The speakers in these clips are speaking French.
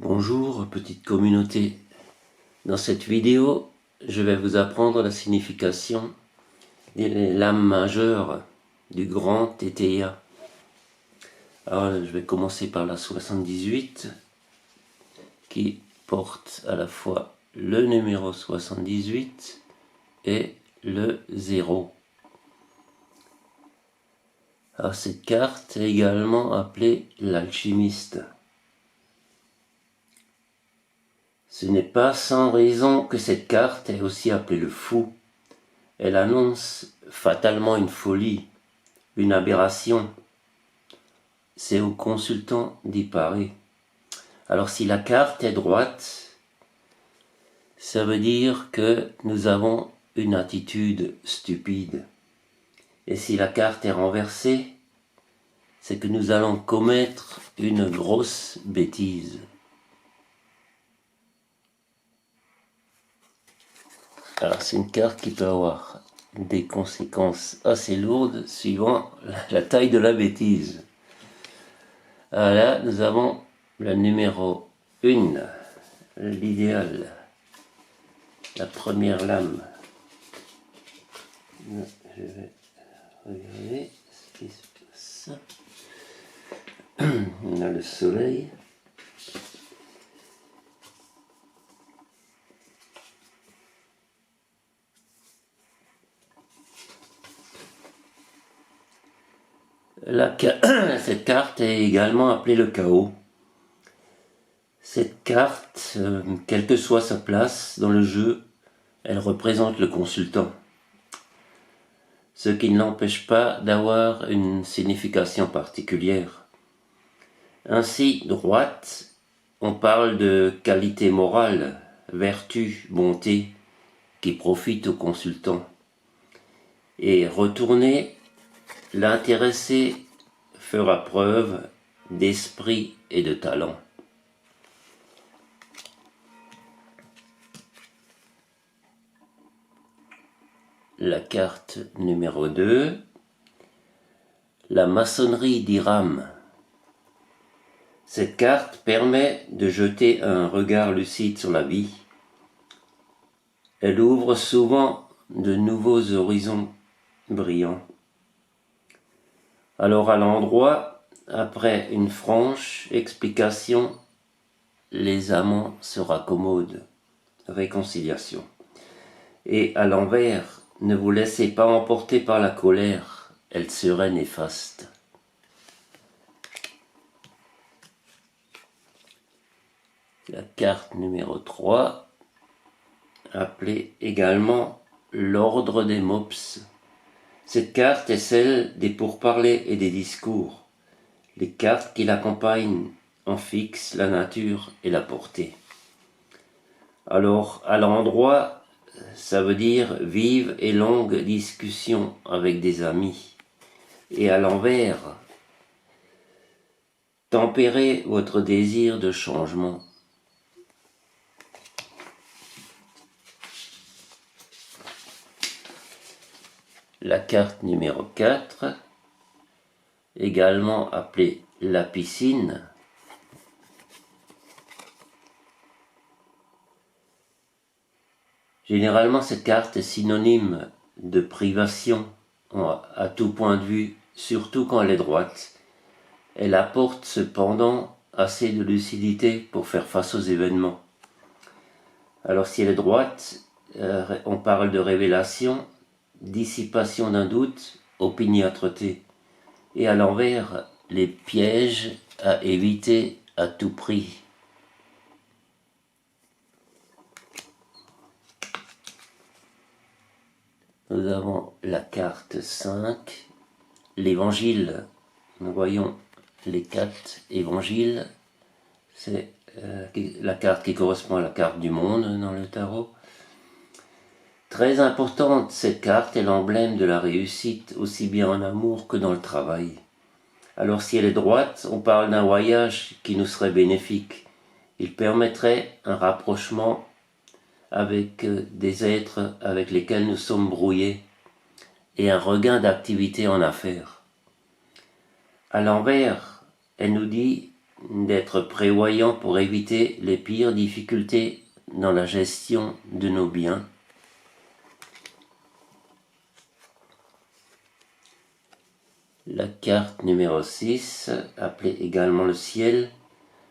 Bonjour petite communauté, dans cette vidéo je vais vous apprendre la signification des lames majeures du grand TTIA. Alors je vais commencer par la 78 qui porte à la fois le numéro 78 et le 0. Alors cette carte est également appelée l'alchimiste. Ce n'est pas sans raison que cette carte est aussi appelée le fou. Elle annonce fatalement une folie, une aberration. C'est au consultant d'y parer. Alors si la carte est droite, ça veut dire que nous avons une attitude stupide. Et si la carte est renversée, c'est que nous allons commettre une grosse bêtise. Alors c'est une carte qui peut avoir des conséquences assez lourdes suivant la taille de la bêtise. Alors là, nous avons le numéro 1, l'idéal, la première lame. Je vais regarder ce qui se passe. On a le soleil. Cette carte est également appelée le chaos. Cette carte, quelle que soit sa place dans le jeu, elle représente le consultant. Ce qui ne l'empêche pas d'avoir une signification particulière. Ainsi, droite, on parle de qualité morale, vertu, bonté, qui profite au consultant. Et retourner, l'intéressé fera preuve d'esprit et de talent. La carte numéro 2, la maçonnerie d'Hiram. Cette carte permet de jeter un regard lucide sur la vie. Elle ouvre souvent de nouveaux horizons brillants. Alors à l'endroit, après une franche explication, les amants se raccommodent. Réconciliation. Et à l'envers, ne vous laissez pas emporter par la colère, elle serait néfaste. La carte numéro 3, appelée également l'ordre des mops. Cette carte est celle des pourparlers et des discours. Les cartes qui l'accompagnent en fixent la nature et la portée. Alors, à l'endroit, ça veut dire vive et longue discussion avec des amis. Et à l'envers, tempérez votre désir de changement. La carte numéro 4, également appelée la piscine, généralement cette carte est synonyme de privation à tout point de vue, surtout quand elle est droite. Elle apporte cependant assez de lucidité pour faire face aux événements. Alors si elle est droite, on parle de révélation, dissipation d'un doute, opiniâtreté. Et à l'envers, les pièges à éviter à tout prix. Nous avons la carte 5, l'évangile. Nous voyons les 4 évangiles. C'est la carte qui correspond à la carte du monde dans le tarot. Très importante, cette carte est l'emblème de la réussite, aussi bien en amour que dans le travail. Alors si elle est droite, on parle d'un voyage qui nous serait bénéfique. Il permettrait un rapprochement avec des êtres avec lesquels nous sommes brouillés et un regain d'activité en affaires. À l'envers, elle nous dit d'être prévoyant pour éviter les pires difficultés dans la gestion de nos biens. La carte numéro 6, appelée également le ciel,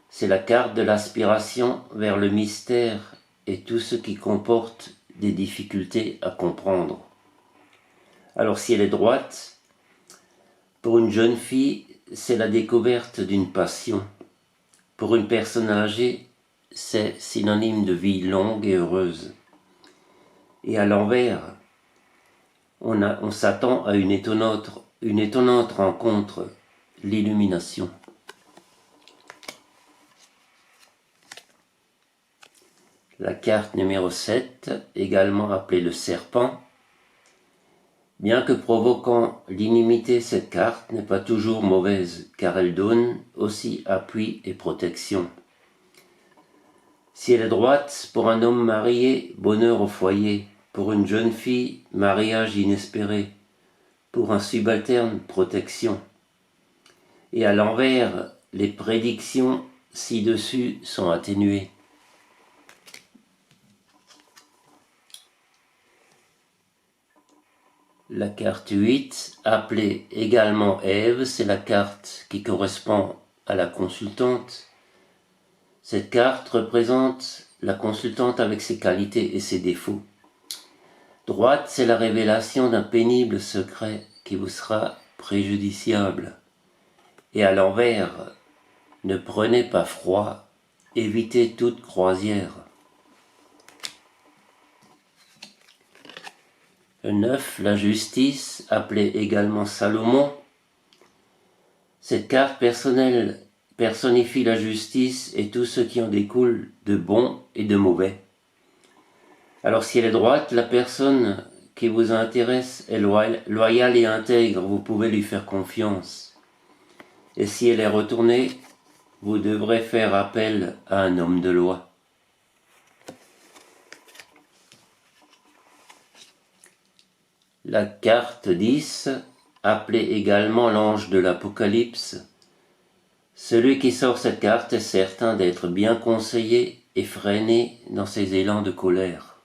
c'est la carte de l'aspiration vers le mystère et tout ce qui comporte des difficultés à comprendre. Alors si elle est droite, pour une jeune fille, c'est la découverte d'une passion. Pour une personne âgée, c'est synonyme de vie longue et heureuse. Et à l'envers, on s'attend à une étonnante rencontre, l'illumination. La carte numéro 7, également appelée le serpent. Bien que provoquant l'inimité, cette carte n'est pas toujours mauvaise, car elle donne aussi appui et protection. Si elle est droite, pour un homme marié, bonheur au foyer. Pour une jeune fille, mariage inespéré. Pour un subalterne, protection. Et à l'envers, les prédictions ci-dessus sont atténuées. La carte 8, appelée également Ève, c'est la carte qui correspond à la consultante. Cette carte représente la consultante avec ses qualités et ses défauts. Droite, c'est la révélation d'un pénible secret qui vous sera préjudiciable. Et à l'envers, ne prenez pas froid, évitez toute croisière. Le 9, la justice, appelée également Salomon. Cette carte personnelle personnifie la justice et tout ce qui en découle de bon et de mauvais. Alors si elle est droite, la personne qui vous intéresse est loyale et intègre, vous pouvez lui faire confiance. Et si elle est retournée, vous devrez faire appel à un homme de loi. La carte 10, appelée également l'ange de l'Apocalypse. Celui qui sort cette carte est certain d'être bien conseillé et freiné dans ses élans de colère.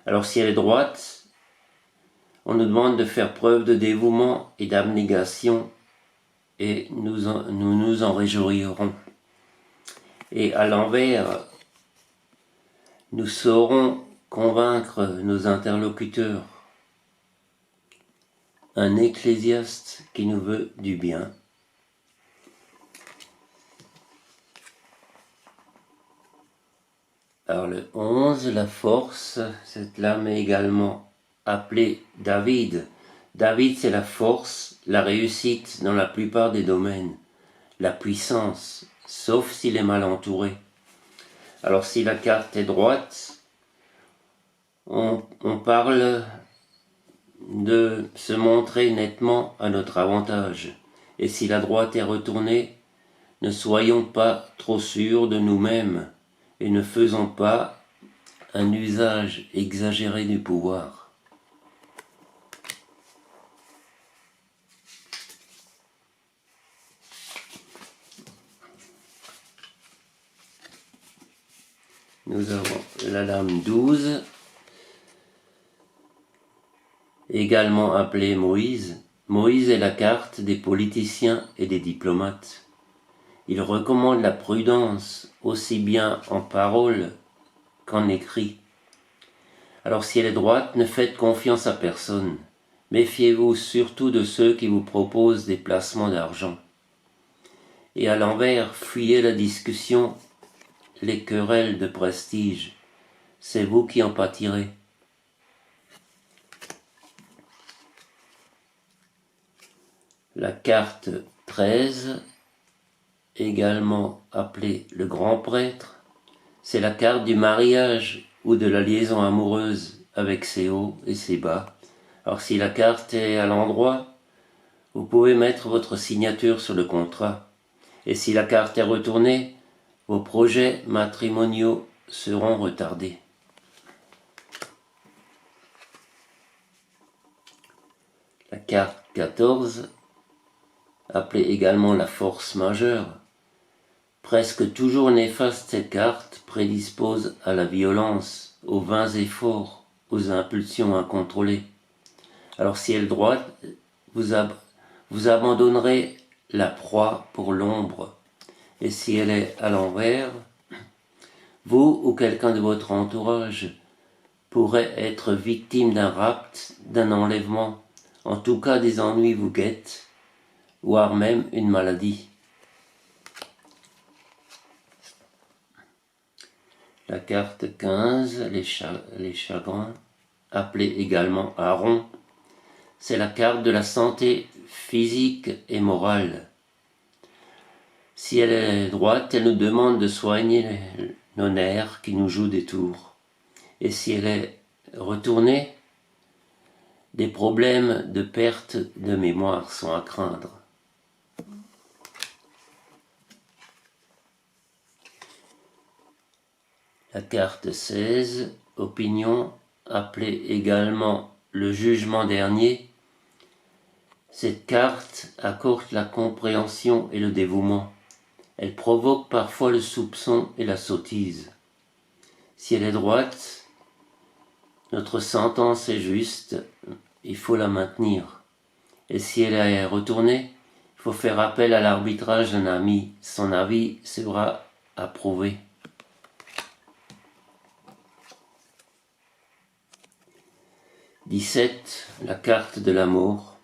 Alors si elle est droite, on nous demande de faire preuve de dévouement et d'abnégation et nous nous en réjouirons. Et à l'envers, nous saurons convaincre nos interlocuteurs. Un ecclésiaste qui nous veut du bien. Alors le 11, la force, cette lame est également appelée David. David, c'est la force, la réussite dans la plupart des domaines, la puissance, sauf s'il est mal entouré. Alors si la carte est droite, on parle de se montrer nettement à notre avantage. Et si la droite est retournée, ne soyons pas trop sûrs de nous-mêmes et ne faisons pas un usage exagéré du pouvoir. Nous avons la lame 12, également appelée Moïse. Moïse est la carte des politiciens et des diplomates. Il recommande la prudence aussi bien en parole qu'en écrit. Alors si elle est droite, ne faites confiance à personne. Méfiez-vous surtout de ceux qui vous proposent des placements d'argent. Et à l'envers, fuyez la discussion, les querelles de prestige. C'est vous qui en pâtirez. La carte 13, également appelée le grand prêtre, c'est la carte du mariage ou de la liaison amoureuse avec ses hauts et ses bas. Alors si la carte est à l'endroit, vous pouvez mettre votre signature sur le contrat. Et si la carte est retournée, vos projets matrimoniaux seront retardés. La carte 14, appelée également la force majeure, Presque toujours néfaste, cette carte prédispose à la violence, aux vains efforts, aux impulsions incontrôlées. Alors si elle est droite, vous abandonnerez la proie pour l'ombre. Et si elle est à l'envers, vous ou quelqu'un de votre entourage pourrait être victime d'un rapt, d'un enlèvement. En tout cas, des ennuis vous guettent, voire même une maladie. La carte 15, les chagrins, appelée également Aaron, c'est la carte de la santé physique et morale. Si elle est droite, elle nous demande de soigner nos nerfs qui nous jouent des tours. Et si elle est retournée, des problèmes de perte de mémoire sont à craindre. La carte 16, opinion, appelée également le jugement dernier, cette carte accorde la compréhension et le dévouement. Elle provoque parfois le soupçon et la sottise. Si elle est droite, notre sentence est juste, il faut la maintenir. Et si elle est retournée, il faut faire appel à l'arbitrage d'un ami. Son avis sera approuvé. « 17. La carte de l'amour.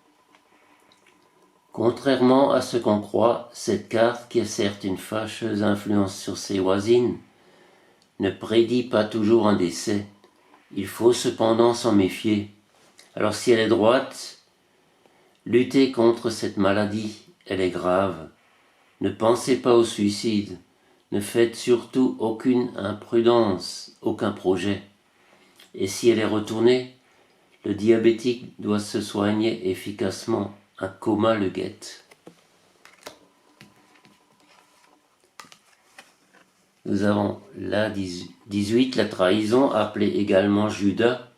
Contrairement à ce qu'on croit, cette carte, qui a certes une fâcheuse influence sur ses voisines, ne prédit pas toujours un décès. Il faut cependant s'en méfier. Alors si elle est droite, luttez contre cette maladie, elle est grave. Ne pensez pas au suicide. Ne faites surtout aucune imprudence, aucun projet. Et si elle est retournée, le diabétique doit se soigner efficacement. Un coma le guette. Nous avons la 18, la trahison, appelée également Judas.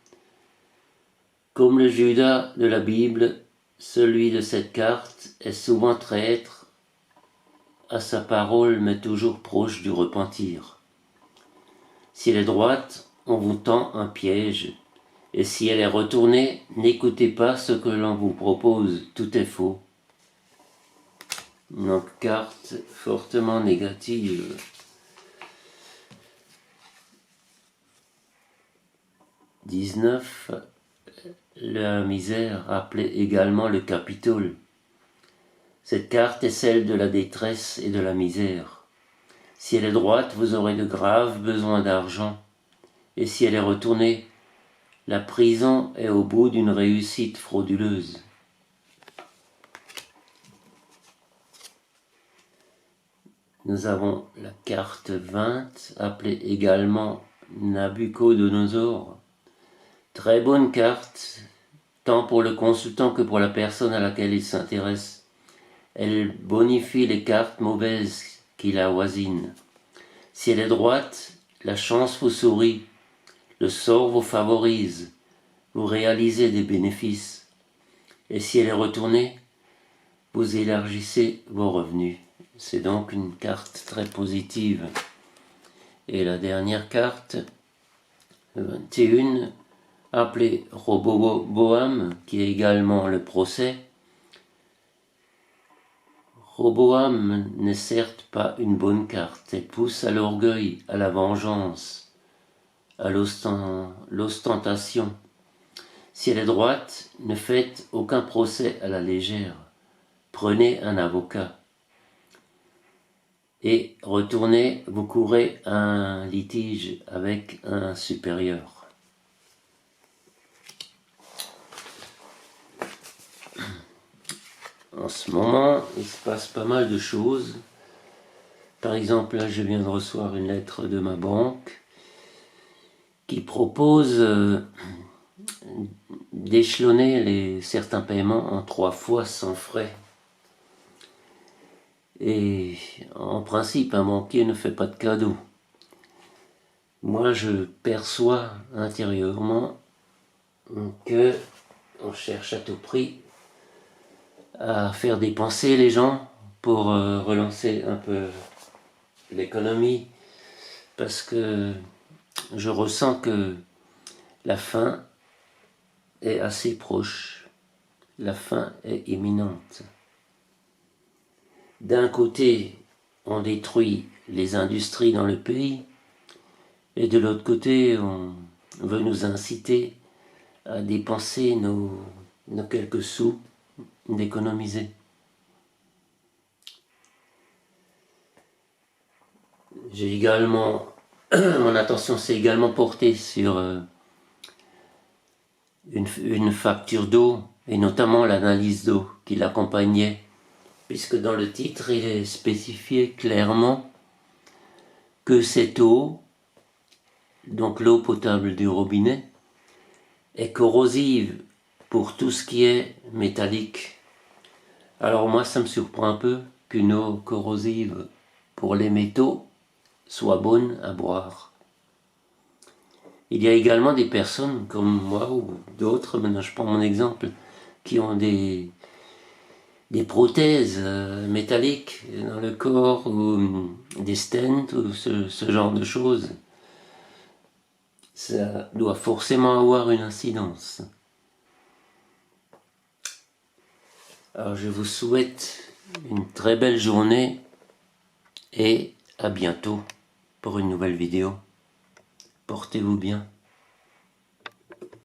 Comme le Judas de la Bible, celui de cette carte est souvent traître à sa parole, mais toujours proche du repentir. Si elle est droite, on vous tend un piège. Et si elle est retournée, n'écoutez pas ce que l'on vous propose, tout est faux. Donc, carte fortement négative. « 19. La misère, appelée également le Capitole. Cette carte est celle de la détresse et de la misère. Si elle est droite, vous aurez de graves besoins d'argent. Et si elle est retournée, la prison est au bout d'une réussite frauduleuse. Nous avons la carte 20, appelée également Nabucodonosor. Très bonne carte, tant pour le consultant que pour la personne à laquelle il s'intéresse. Elle bonifie les cartes mauvaises qui la voisinent. Si elle est droite, la chance vous sourit, le sort vous favorise, vous réalisez des bénéfices. Et si elle est retournée, vous élargissez vos revenus. C'est donc une carte très positive. Et la dernière carte, 21, appelée Roboam, qui est également le procès. Roboam n'est certes pas une bonne carte, elle pousse à l'orgueil, à la vengeance, à l'ostentation. Si elle est droite, ne faites aucun procès à la légère, prenez un avocat. Et retournez, vous courez un litige avec un supérieur. En ce moment, il se passe pas mal de choses. Par exemple, là, je viens de recevoir une lettre de ma banque qui propose d'échelonner certains paiements en 3 fois sans frais. Et en principe, un banquier ne fait pas de cadeaux. Moi, je perçois intérieurement que on cherche à tout prix à faire dépenser les gens pour relancer un peu l'économie, parce que je ressens que la fin est assez proche, la fin est imminente. D'un côté, on détruit les industries dans le pays, et de l'autre côté, on veut nous inciter à dépenser nos quelques sous, d'économiser. J'ai également, mon attention s'est également portée sur une facture d'eau, et notamment l'analyse d'eau qui l'accompagnait, puisque dans le titre, il est spécifié clairement que cette eau, donc l'eau potable du robinet, est corrosive pour tout ce qui est métallique. Alors moi, ça me surprend un peu qu'une eau corrosive pour les métaux soit bonne à boire. Il y a également des personnes comme moi ou d'autres, maintenant je prends mon exemple, qui ont des prothèses métalliques dans le corps, ou des stents, ou ce genre de choses. Ça doit forcément avoir une incidence. Alors je vous souhaite une très belle journée et à bientôt pour une nouvelle vidéo. Portez-vous bien.